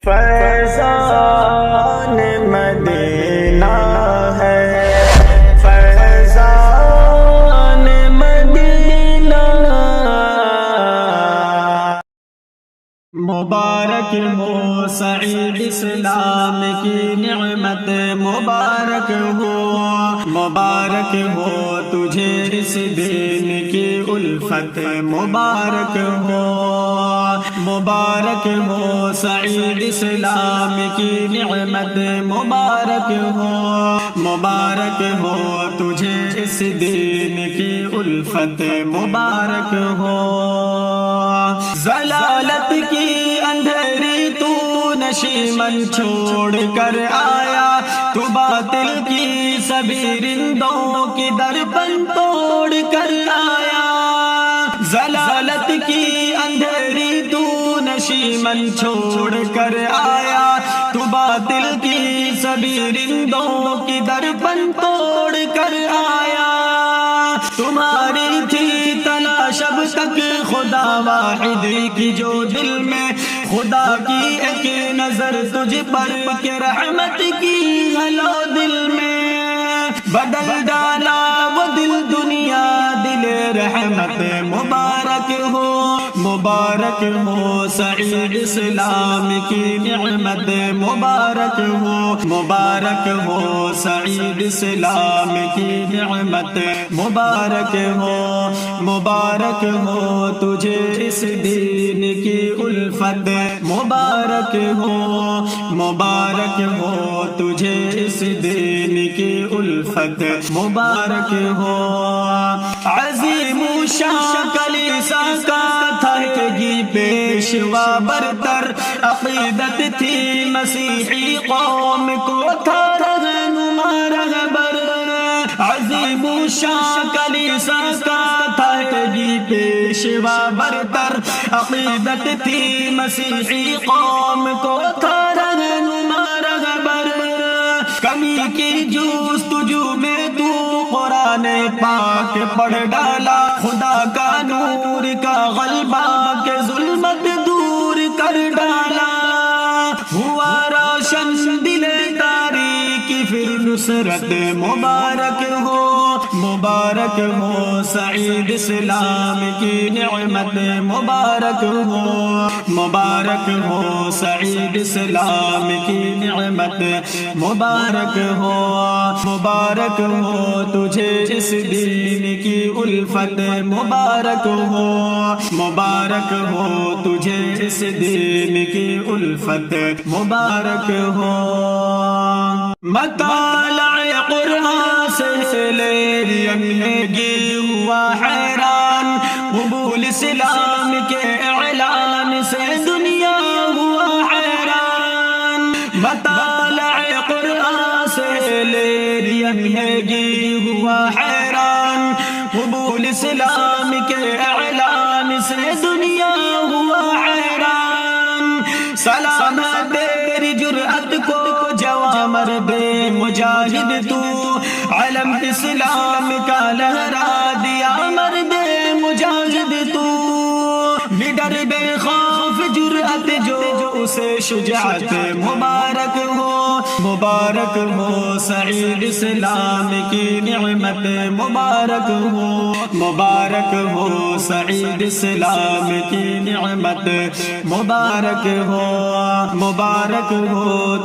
فیضان مدینہ ہے، فیضان مدینہ مبارک ہو سعید اسلام کی نعمت، مبارک ہو تجھے اس دین کی الفت، مبارک ہو سعید اسلام کی نعمت، مبارک ہو تجھے اس دین کی الفت، مبارک ہو ضلالت کی اندھیری تو نشیمن چھوڑ کر آیا، تو باطل کی سبھی رندوں کی درپن توڑ کر آیا، ضلالت کی اندھیری تو نشیمن چھوڑ کر آیا، تو باطل کی سبھی رندوں کی درپن توڑ کر آیا، تمہاری تھی تلاش اب تک خدا واحد کی، جو دل میں خدا کی ایک نظر تجھ پر کہ رحمت کی غلو دل میں بدل ڈالا وہ دل دنیا دل رحمت، مبارک ہو سعید اسلام کی نعمت، مبارک ہو سعید اسلام کی نعمت، مبارک ہو تجھے اس دین کی الفت، مبارک ہو تجھے اس دین کی الفت، مبارک ہو عظیم شان کلیسا کا تھا گی پیشوا برتر، عقیدت تھی مسیحی قوم کو تھا رہنما رہبر، عظیم شان کلیسا کا تھا گی پیشوا برتر، عقیدت تھی مسیحی قوم کو تھا رہنما رہبر، کمی کی جستجو میں تو قرآن پاک پڑھ ڈالا، خدا کا نور کا غلبہ کے ظلمت دور کر ڈالا، ہوا روشن دل تاریکی پھر نصرت، مبارک ہو سعید اسلام کی نعمت، مبارک ہو سعید اسلام کی نعمت، مبارک ہو تجھے اس دین کی الفت، مبارک ہو تجھے اس دین کی الفت، مبارک ہو مطالع قرآن سے لیگی ہوا حیران، قبول اسلام کے اعلان سے دنیا ہوا حیران، مطالع قرآن سے لیگی ہوا حیران، قبول اسلام کے اعلان سے دنیا ہوا حیران، سلام تیری جرأت کو جواں مرد مجاہد تو، علم اسلام کا لہرا دیا مرد مجاہد تو، نڈر بے خوف جرأت جو اسے شجاعت، مبارک ہو سعید اسلام کی نعمت، مبارک ہو سعید اسلام کی نعمت، مبارک ہو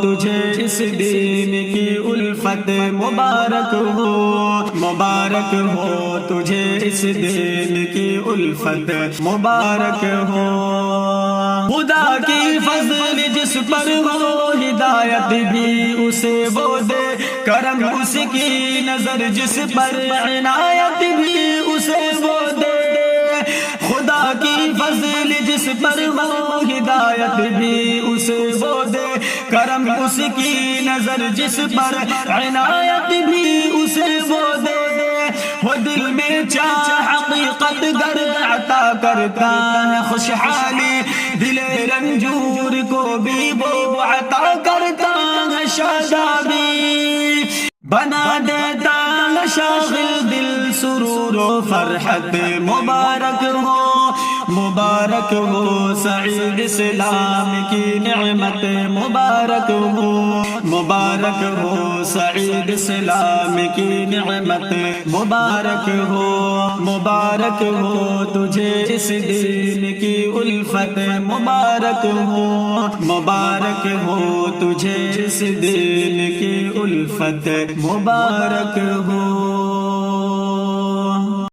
تجھے اس دین کی الفت، مبارک ہو تجھے اس دین کی الفت، مبارک ہو خدا کی فضل جس پر ہو ہدایت بھی اسے وہ دے، کرم اس کی نظر جس پر عنایت بھی اسے وہ دے، خدا کی فضل جس پر ہو ہدایت بھی اسے وہ دے، کرم اس کی نظر جس پر عنایت بھی اسے وہ دے، وہ دل میں چاہ حقیقت گرد عطا کرتا ہے خوشحالی، دل رنجور کو بھی وہ عطا کرتا ہے شادابی، بنا دیتا ہے شاغل دل سرور و فرحت، مبارک ہو مبارک ہو سعید اسلام کی نعمت مبارک ہو مبارک ہو سعید اسلام کی نعمت مبارک ہو تجھے اس دین کی الفت مبارک ہو تجھے اس دین کی الفت مبارک ہو